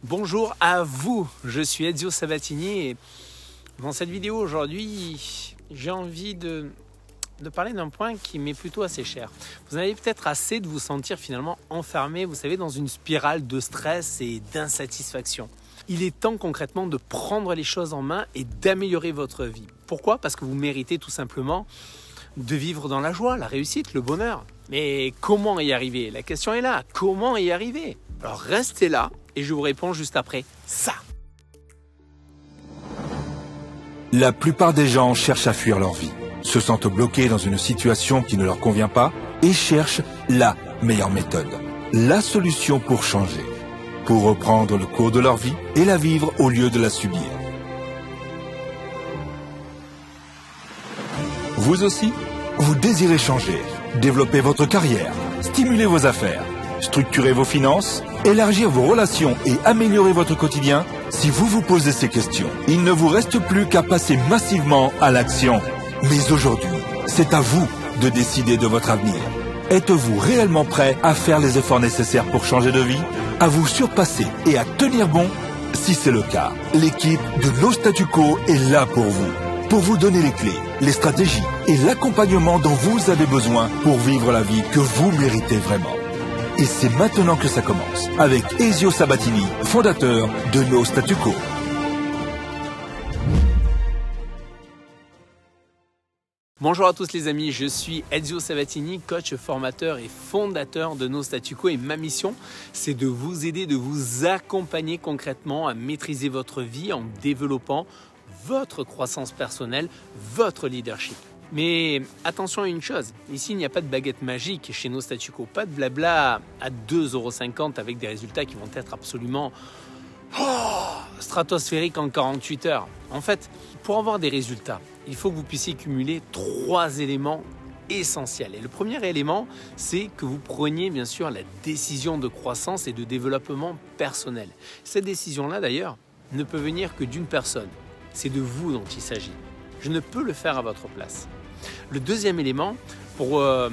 Bonjour à vous, je suis Ezio Sabatini et dans cette vidéo aujourd'hui, j'ai envie de parler d'un point qui m'est plutôt assez cher. Vous en avez peut-être assez de vous sentir finalement enfermé, vous savez, dans une spirale de stress et d'insatisfaction. Il est temps concrètement de prendre les choses en main et d'améliorer votre vie. Pourquoi ? Parce que vous méritez tout simplement de vivre dans la joie, la réussite, le bonheur. Mais comment y arriver ? La question est là, comment y arriver ? Alors restez là et je vous réponds juste après ça. La plupart des gens cherchent à fuir leur vie, se sentent bloqués dans une situation qui ne leur convient pas et cherchent la meilleure méthode, la solution pour changer, pour reprendre le cours de leur vie et la vivre au lieu de la subir. Vous aussi, vous désirez changer, développer votre carrière, stimuler vos affaires, structurer vos finances, élargir vos relations et améliorer votre quotidien? Si vous vous posez ces questions, il ne vous reste plus qu'à passer massivement à l'action. Mais aujourd'hui, c'est à vous de décider de votre avenir. Êtes-vous réellement prêt à faire les efforts nécessaires pour changer de vie, à vous surpasser et à tenir bon? Si c'est le cas, l'équipe de No Statu Quo est là pour vous donner les clés, les stratégies et l'accompagnement dont vous avez besoin pour vivre la vie que vous méritez vraiment. Et c'est maintenant que ça commence, avec Ezio Sabatini, fondateur de No Statu Quo. Bonjour à tous les amis, je suis Ezio Sabatini, coach, formateur et fondateur de No Statu Quo et ma mission, c'est de vous aider, de vous accompagner concrètement à maîtriser votre vie en développant votre croissance personnelle, votre leadership. Mais attention à une chose, ici il n'y a pas de baguette magique chez No Statu Quo, pas de blabla à 2,50 € avec des résultats qui vont être absolument stratosphériques en 48 heures. En fait, pour avoir des résultats, il faut que vous puissiez cumuler 3 éléments essentiels. Et le premier élément, c'est que vous preniez bien sûr la décision de croissance et de développement personnel. Cette décision-là d'ailleurs ne peut venir que d'une personne, c'est de vous dont il s'agit. Je ne peux le faire à votre place. Le deuxième élément, pour que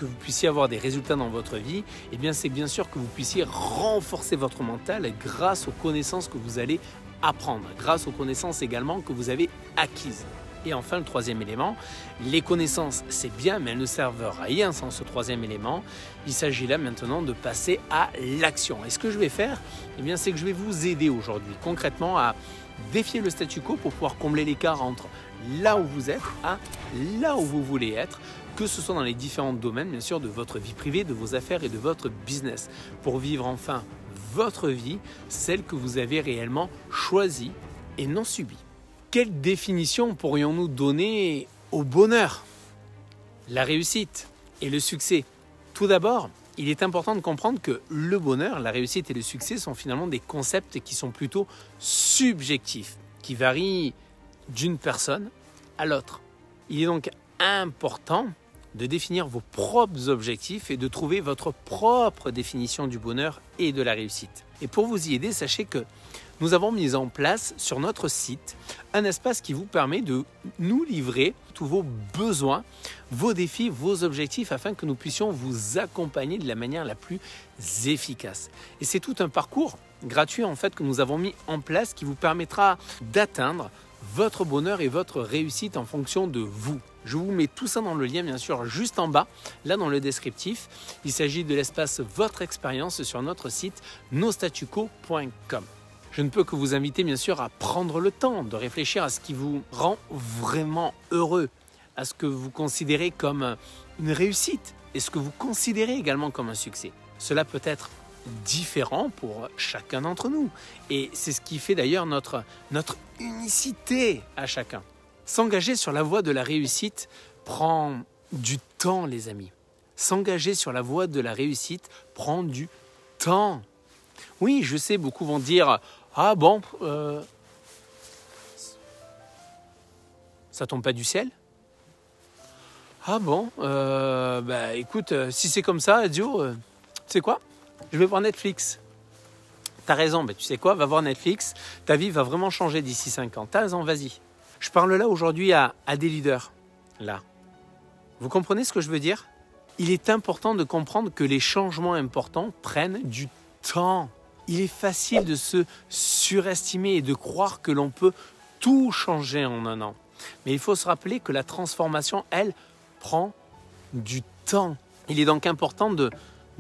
vous puissiez avoir des résultats dans votre vie, eh bien, c'est bien sûr que vous puissiez renforcer votre mental grâce aux connaissances que vous allez apprendre, grâce aux connaissances également que vous avez acquises. Et enfin, le troisième élément, les connaissances, c'est bien, mais elles ne servent à rien sans ce troisième élément. Il s'agit là maintenant de passer à l'action. Et ce que je vais faire, eh bien, c'est que je vais vous aider aujourd'hui concrètement à défier le statu quo pour pouvoir combler l'écart entre là où vous êtes à là où vous voulez être, que ce soit dans les différents domaines, bien sûr, de votre vie privée, de vos affaires et de votre business, pour vivre enfin votre vie, celle que vous avez réellement choisie et non subie. Quelle définition pourrions-nous donner au bonheur, la réussite et le succès ? Tout d'abord, il est important de comprendre que le bonheur, la réussite et le succès sont finalement des concepts qui sont plutôt subjectifs, qui varient d'une personne à l'autre. Il est donc important de définir vos propres objectifs et de trouver votre propre définition du bonheur et de la réussite. Et pour vous y aider, sachez que nous avons mis en place sur notre site un espace qui vous permet de nous livrer tous vos besoins, vos défis, vos objectifs afin que nous puissions vous accompagner de la manière la plus efficace. Et c'est tout un parcours gratuit en fait que nous avons mis en place qui vous permettra d'atteindre votre bonheur et votre réussite en fonction de vous. Je vous mets tout ça dans le lien bien sûr juste en bas, là dans le descriptif. Il s'agit de l'espace Votre Expérience sur notre site nostatuquo.com. Je ne peux que vous inviter bien sûr à prendre le temps de réfléchir à ce qui vous rend vraiment heureux, à ce que vous considérez comme une réussite et ce que vous considérez également comme un succès. Cela peut être différent pour chacun d'entre nous et c'est ce qui fait d'ailleurs notre unicité à chacun. S'engager sur la voie de la réussite prend du temps, les amis. S'engager sur la voie de la réussite prend du temps. Oui, je sais, beaucoup vont dire « Ah bon, ça tombe pas du ciel ?» Ah bon, écoute, si c'est comme ça, Ezio, tu sais quoi ? Je vais voir Netflix. T'as raison, tu sais quoi ? Va voir Netflix, ta vie va vraiment changer d'ici 5 ans. T'as raison, vas-y. Je parle là aujourd'hui à des leaders, là. Vous comprenez ce que je veux dire ? Il est important de comprendre que les changements importants prennent du temps. Il est facile de se surestimer et de croire que l'on peut tout changer en un an. Mais il faut se rappeler que la transformation, elle, prend du temps. Il est donc important de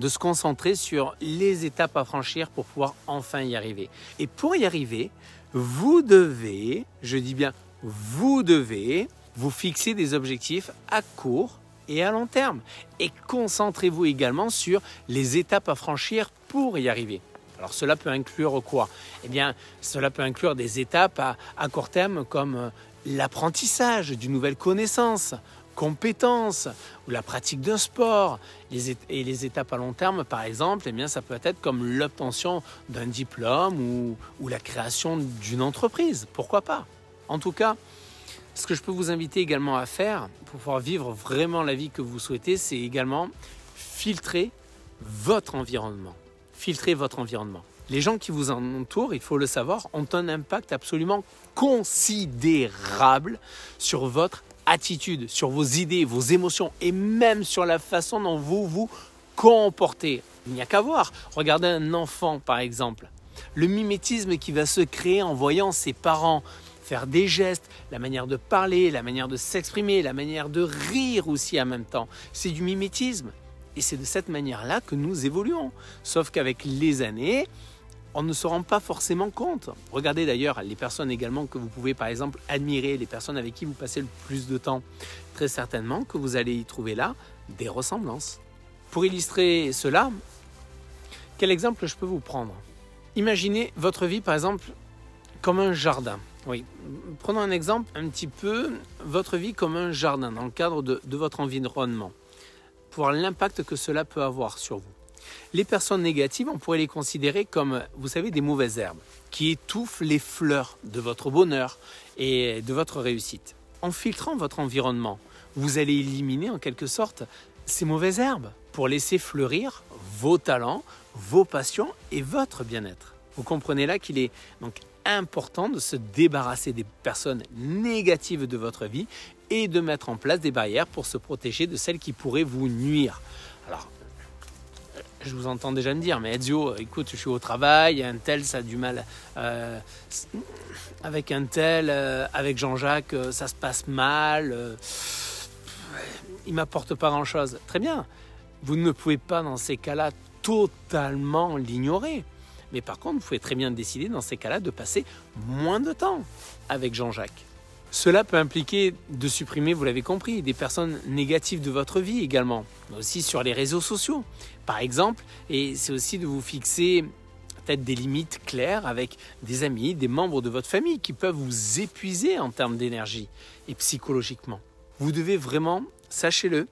se concentrer sur les étapes à franchir pour pouvoir enfin y arriver. Et pour y arriver, vous devez, je dis bien vous devez, vous fixer des objectifs à court et à long terme. Et concentrez-vous également sur les étapes à franchir pour y arriver. Alors cela peut inclure quoi? Eh bien, cela peut inclure des étapes à court terme comme l'apprentissage d'une nouvelle connaissance, compétence ou la pratique d'un sport. Et les étapes à long terme, par exemple, eh bien, ça peut être comme l'obtention d'un diplôme ou la création d'une entreprise. Pourquoi pas? En tout cas, ce que je peux vous inviter également à faire pour pouvoir vivre vraiment la vie que vous souhaitez, c'est également filtrer votre environnement. Filtrez votre environnement. Les gens qui vous entourent, il faut le savoir, ont un impact absolument considérable sur votre attitude, sur vos idées, vos émotions et même sur la façon dont vous vous comportez. Il n'y a qu'à voir. Regardez un enfant par exemple. Le mimétisme qui va se créer en voyant ses parents faire des gestes, la manière de parler, la manière de s'exprimer, la manière de rire aussi en même temps. C'est du mimétisme. Et c'est de cette manière-là que nous évoluons. Sauf qu'avec les années, on ne se rend pas forcément compte. Regardez d'ailleurs les personnes également que vous pouvez par exemple admirer, les personnes avec qui vous passez le plus de temps. Très certainement que vous allez y trouver là des ressemblances. Pour illustrer cela, quel exemple je peux vous prendre? Imaginez votre vie par exemple comme un jardin. Oui, prenons un exemple un petit peu, votre vie comme un jardin dans le cadre de votre environnement. Pour l'impact que cela peut avoir sur vous. Les personnes négatives, on pourrait les considérer comme, vous savez, des mauvaises herbes qui étouffent les fleurs de votre bonheur et de votre réussite. En filtrant votre environnement, vous allez éliminer en quelque sorte ces mauvaises herbes pour laisser fleurir vos talents, vos passions et votre bien-être. Vous comprenez là qu'il est donc important de se débarrasser des personnes négatives de votre vie et de mettre en place des barrières pour se protéger de celles qui pourraient vous nuire. Alors, je vous entends déjà me dire, mais Ezio, écoute, je suis au travail, un tel, ça a du mal avec un tel, avec Jean-Jacques, ça se passe mal, il ne m'apporte pas grand-chose. Très bien, vous ne pouvez pas dans ces cas-là totalement l'ignorer. Mais par contre, vous pouvez très bien décider dans ces cas-là de passer moins de temps avec Jean-Jacques. Cela peut impliquer de supprimer, vous l'avez compris, des personnes négatives de votre vie également, mais aussi sur les réseaux sociaux, par exemple. Et c'est aussi de vous fixer peut-être des limites claires avec des amis, des membres de votre famille qui peuvent vous épuiser en termes d'énergie et psychologiquement. Vous devez vraiment, sachez-le,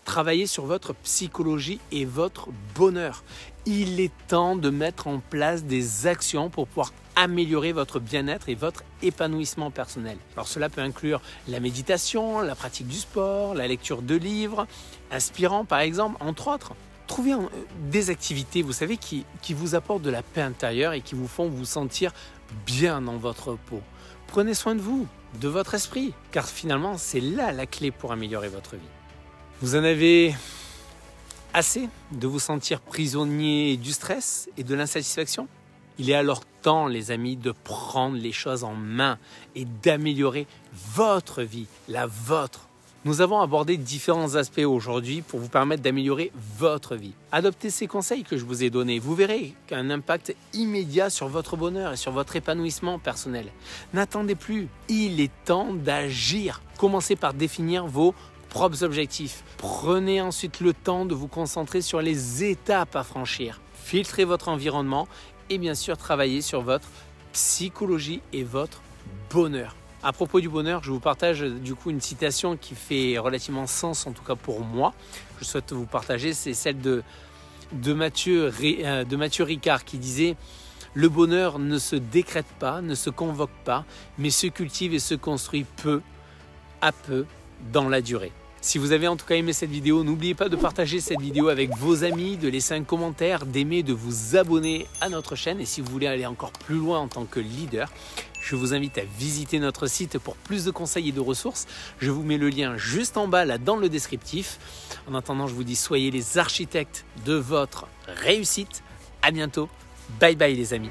travailler sur votre psychologie et votre bonheur. Il est temps de mettre en place des actions pour pouvoir améliorer votre bien-être et votre épanouissement personnel. Alors cela peut inclure la méditation, la pratique du sport, la lecture de livres, inspirants par exemple, entre autres. Trouvez des activités, vous savez, qui vous apportent de la paix intérieure et qui vous font vous sentir bien dans votre peau. Prenez soin de vous, de votre esprit, car finalement c'est là la clé pour améliorer votre vie. Vous en avez assez de vous sentir prisonnier du stress et de l'insatisfaction? Il est alors temps, les amis, de prendre les choses en main et d'améliorer votre vie, la vôtre. Nous avons abordé différents aspects aujourd'hui pour vous permettre d'améliorer votre vie. Adoptez ces conseils que je vous ai donnés. Vous verrez qu'un impact immédiat sur votre bonheur et sur votre épanouissement personnel. N'attendez plus. Il est temps d'agir. Commencez par définir vos propres objectifs. Prenez ensuite le temps de vous concentrer sur les étapes à franchir. Filtrez votre environnement et bien sûr travaillez sur votre psychologie et votre bonheur. À propos du bonheur, je vous partage du coup une citation qui fait relativement sens, en tout cas pour moi. Je souhaite vous partager, c'est celle de Mathieu Ricard qui disait « Le bonheur ne se décrète pas, ne se convoque pas, mais se cultive et se construit peu à peu dans la durée. » Si vous avez en tout cas aimé cette vidéo, n'oubliez pas de partager cette vidéo avec vos amis, de laisser un commentaire, d'aimer, de vous abonner à notre chaîne. Et si vous voulez aller encore plus loin en tant que leader, je vous invite à visiter notre site pour plus de conseils et de ressources. Je vous mets le lien juste en bas là dans le descriptif. En attendant, je vous dis soyez les architectes de votre réussite. À bientôt. Bye bye les amis.